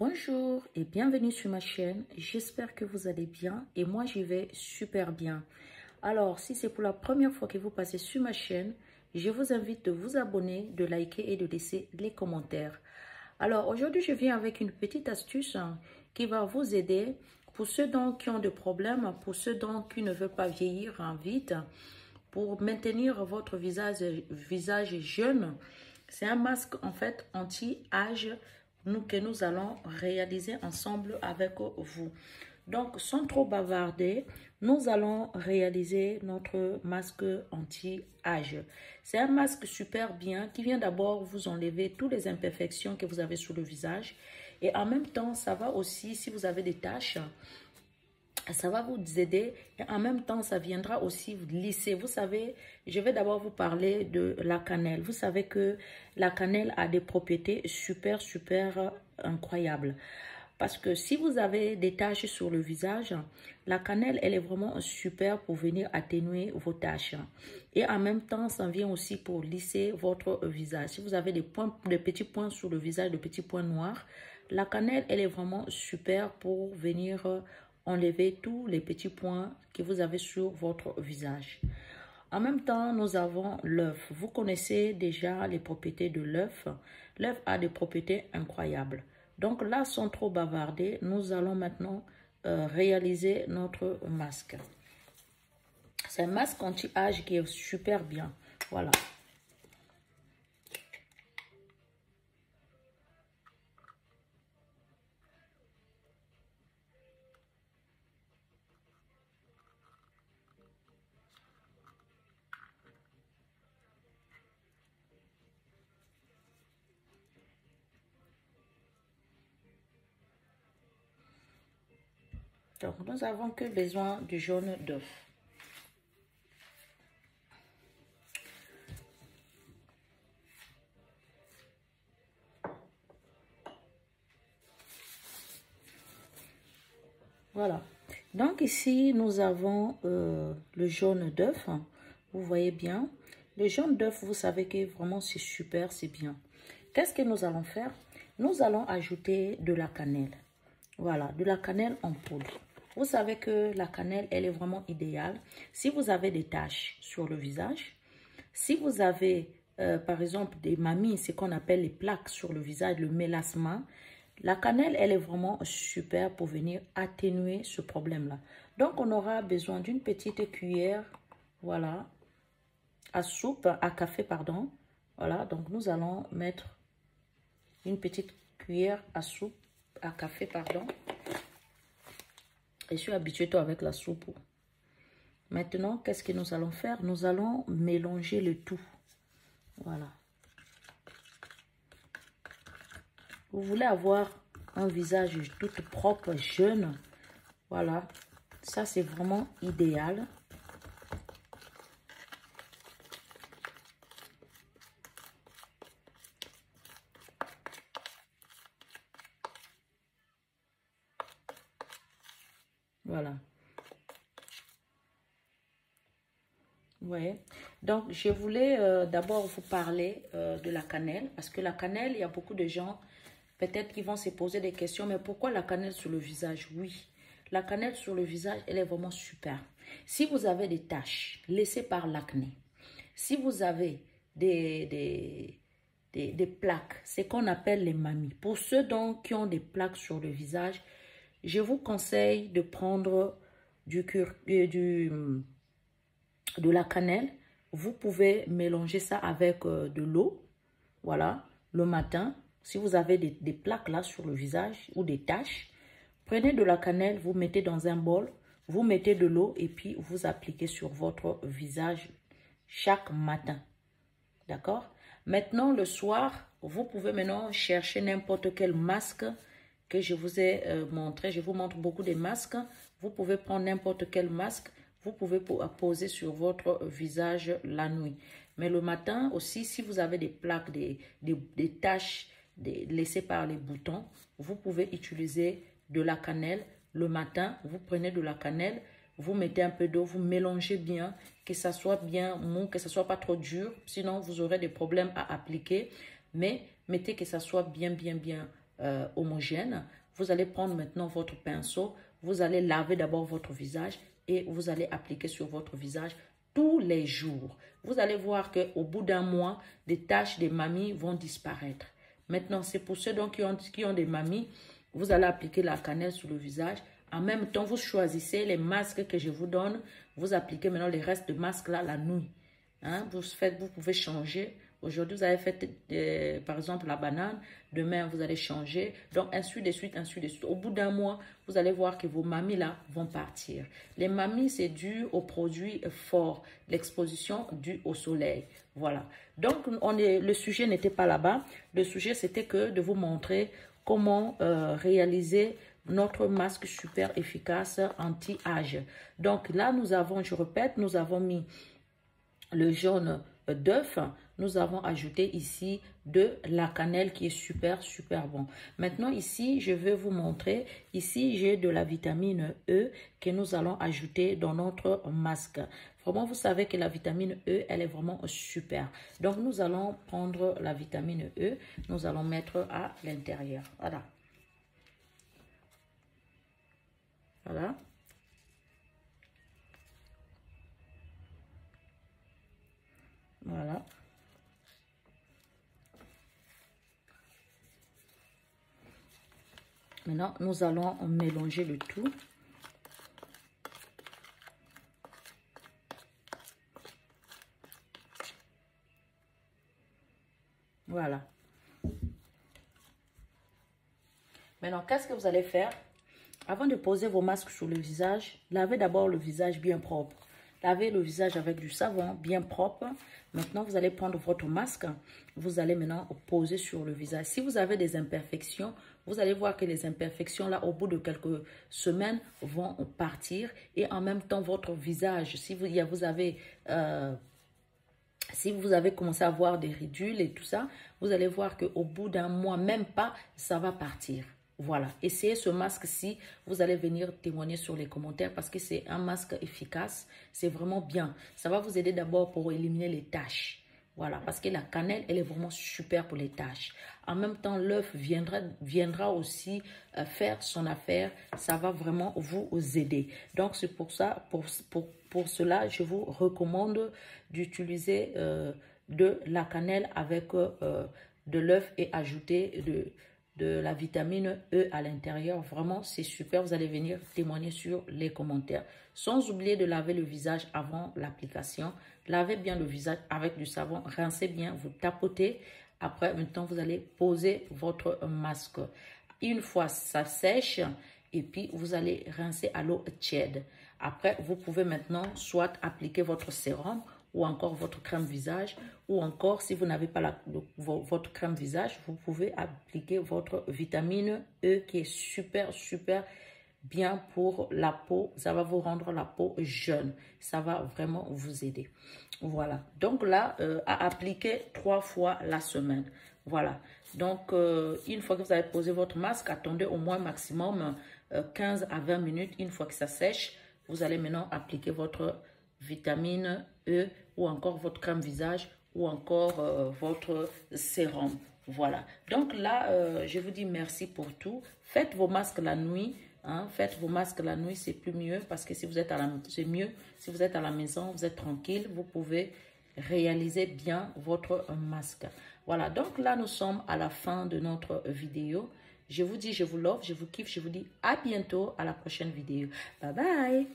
Bonjour et bienvenue sur ma chaîne. J'espère que vous allez bien et moi j'y vais super bien. Alors si c'est pour la première fois que vous passez sur ma chaîne, je vous invite de vous abonner, de liker et de laisser les commentaires. Alors aujourd'hui je viens avec une petite astuce qui va vous aider pour ceux qui ont des problèmes, pour ceux qui ne veulent pas vieillir vite, pour maintenir votre visage jeune. C'est un masque en fait anti-âge que nous allons réaliser ensemble avec vous. Donc, sans trop bavarder, nous allons réaliser notre masque anti-âge. C'est un masque super bien qui vient d'abord vous enlever toutes les imperfections que vous avez sur le visage. Et en même temps, ça va aussi, si vous avez des taches, ça va vous aider et en même temps, ça viendra aussi vous lisser. Vous savez, je vais d'abord vous parler de la cannelle. Vous savez que la cannelle a des propriétés super incroyables. Parce que si vous avez des taches sur le visage, la cannelle, elle est vraiment super pour venir atténuer vos taches. Et en même temps, ça vient aussi pour lisser votre visage. Si vous avez des petits points sur le visage, des petits points noirs, la cannelle, elle est vraiment super pour venir enlever tous les petits points que vous avez sur votre visage. En même temps, nous avons l'œuf. Vous connaissez déjà les propriétés de l'œuf. L'œuf a des propriétés incroyables. Donc là, sans trop bavarder, nous allons maintenant réaliser notre masque. C'est un masque anti-âge qui est super bien. Voilà. Donc, nous n'avons que besoin du jaune d'œuf. Voilà. Donc, ici, nous avons le jaune d'œuf. Vous voyez bien. Le jaune d'œuf, vous savez que vraiment, c'est super, c'est bien. Qu'est-ce que nous allons faire? Nous allons ajouter de la cannelle. Voilà, de la cannelle en poudre. Vous savez que la cannelle, elle est vraiment idéale. Si vous avez des taches sur le visage, si vous avez, par exemple, des mamies, ce qu'on appelle les plaques sur le visage, le mélasma, la cannelle, elle est vraiment super pour venir atténuer ce problème-là. Donc, on aura besoin d'une petite cuillère, voilà, à café, pardon. Voilà, donc nous allons mettre une petite cuillère à café, pardon. Je suis habituée avec la soupe. Maintenant, qu'est-ce que nous allons faire? Nous allons mélanger le tout. Voilà. Vous voulez avoir un visage tout propre, jeune. Voilà. Ça, c'est vraiment idéal. Voilà. Ouais. Donc, je voulais d'abord vous parler de la cannelle. Parce que la cannelle, il y a beaucoup de gens, peut-être qui vont se poser des questions. Mais pourquoi la cannelle sur le visage? Oui. La cannelle sur le visage, elle est vraiment super. Si vous avez des taches laissées par l'acné, si vous avez des plaques, c'est qu'on appelle les mamies. Pour ceux qui ont des plaques sur le visage, je vous conseille de prendre de la cannelle. Vous pouvez mélanger ça avec de l'eau, voilà, le matin. Si vous avez des plaques là sur le visage ou des taches, prenez de la cannelle, vous mettez dans un bol, vous mettez de l'eau et puis vous appliquez sur votre visage chaque matin. D'accord? Maintenant, le soir, vous pouvez maintenant chercher n'importe quel masque que je vous ai montré. Je vous montre beaucoup de masques. Vous pouvez prendre n'importe quel masque. Vous pouvez poser sur votre visage la nuit. Mais le matin aussi, si vous avez des plaques, des taches laissées par les boutons, vous pouvez utiliser de la cannelle. Le matin, vous prenez de la cannelle, vous mettez un peu d'eau, vous mélangez bien, que ça soit bien mou, que ça soit pas trop dur. Sinon, vous aurez des problèmes à appliquer. Mais mettez que ça soit bien homogène. Vous allez prendre maintenant votre pinceau. Vous allez laver d'abord votre visage et vous allez appliquer sur votre visage tous les jours. Vous allez voir qu'au bout d'un mois, des taches des mamies vont disparaître. Maintenant, c'est pour ceux donc qui ont des mamies, vous allez appliquer la cannelle sur le visage. En même temps, vous choisissez les masques que je vous donne. Vous appliquez maintenant les restes de masques là la nuit. Hein? Vous pouvez changer. Aujourd'hui, vous avez fait, par exemple, la banane. Demain, vous allez changer. Donc, ainsi de suite, ainsi de suite. Au bout d'un mois, vous allez voir que vos mamies, là, vont partir. Les mamies, c'est dû aux produits forts. L'exposition due au soleil. Voilà. Donc, le sujet n'était pas là-bas. Le sujet, c'était que de vous montrer comment réaliser notre masque super efficace anti-âge. Donc, là, nous avons, je répète, nous avons mis le jaune d'œuf, nous avons ajouté ici de la cannelle qui est super, super bon. Maintenant, ici, je vais vous montrer. Ici, j'ai de la vitamine E que nous allons ajouter dans notre masque. Vraiment, vous savez que la vitamine E, elle est vraiment super. Donc, nous allons prendre la vitamine E. Nous allons mettre à l'intérieur. Voilà. Voilà. Voilà. Maintenant, nous allons mélanger le tout. Voilà. Maintenant, qu'est-ce que vous allez faire? Avant de poser vos masques sur le visage, lavez d'abord le visage bien propre. Lavez le visage avec du savon bien propre. Maintenant, vous allez prendre votre masque. Vous allez maintenant poser sur le visage. Si vous avez des imperfections, vous allez voir que les imperfections, là, au bout de quelques semaines, vont partir. Et en même temps, votre visage, si vous avez commencé à avoir des ridules et tout ça, vous allez voir qu'au bout d'un mois, même pas, ça va partir. Voilà, essayez ce masque-ci, vous allez venir témoigner sur les commentaires parce que c'est un masque efficace, c'est vraiment bien. Ça va vous aider d'abord pour éliminer les taches. Voilà, parce que la cannelle, elle est vraiment super pour les taches. En même temps, l'œuf viendra aussi faire son affaire. Ça va vraiment vous aider. Donc, c'est pour ça, pour cela, je vous recommande d'utiliser de la cannelle avec de l'œuf et ajouter de la vitamine E à l'intérieur. Vraiment, c'est super. Vous allez venir témoigner sur les commentaires. Sans oublier de laver le visage avant l'application. Lavez bien le visage avec du savon. Rincez bien, vous tapotez. Après, maintenant, vous allez poser votre masque. Une fois ça sèche, et puis vous allez rincer à l'eau tiède. Après, vous pouvez maintenant soit appliquer votre sérum ou encore votre crème visage, ou encore si vous n'avez pas votre crème visage, vous pouvez appliquer votre vitamine E qui est super, super bien pour la peau. Ça va vous rendre la peau jeune. Ça va vraiment vous aider. Voilà. Donc là, à appliquer 3 fois la semaine. Voilà. Donc, une fois que vous avez posé votre masque, attendez au moins maximum 15 à 20 minutes. Une fois que ça sèche, vous allez maintenant appliquer votre vitamine E ou encore votre crème visage ou encore votre sérum. Voilà. Donc là, je vous dis merci pour tout. Faites vos masques la nuit. Hein, faites vos masques la nuit, c'est plus mieux parce que si vous êtes c'est mieux si vous êtes à la maison, vous êtes tranquille, vous pouvez réaliser bien votre masque. Voilà, donc là nous sommes à la fin de notre vidéo. Je vous dis, je vous love, je vous kiffe, je vous dis à bientôt à la prochaine vidéo. Bye bye.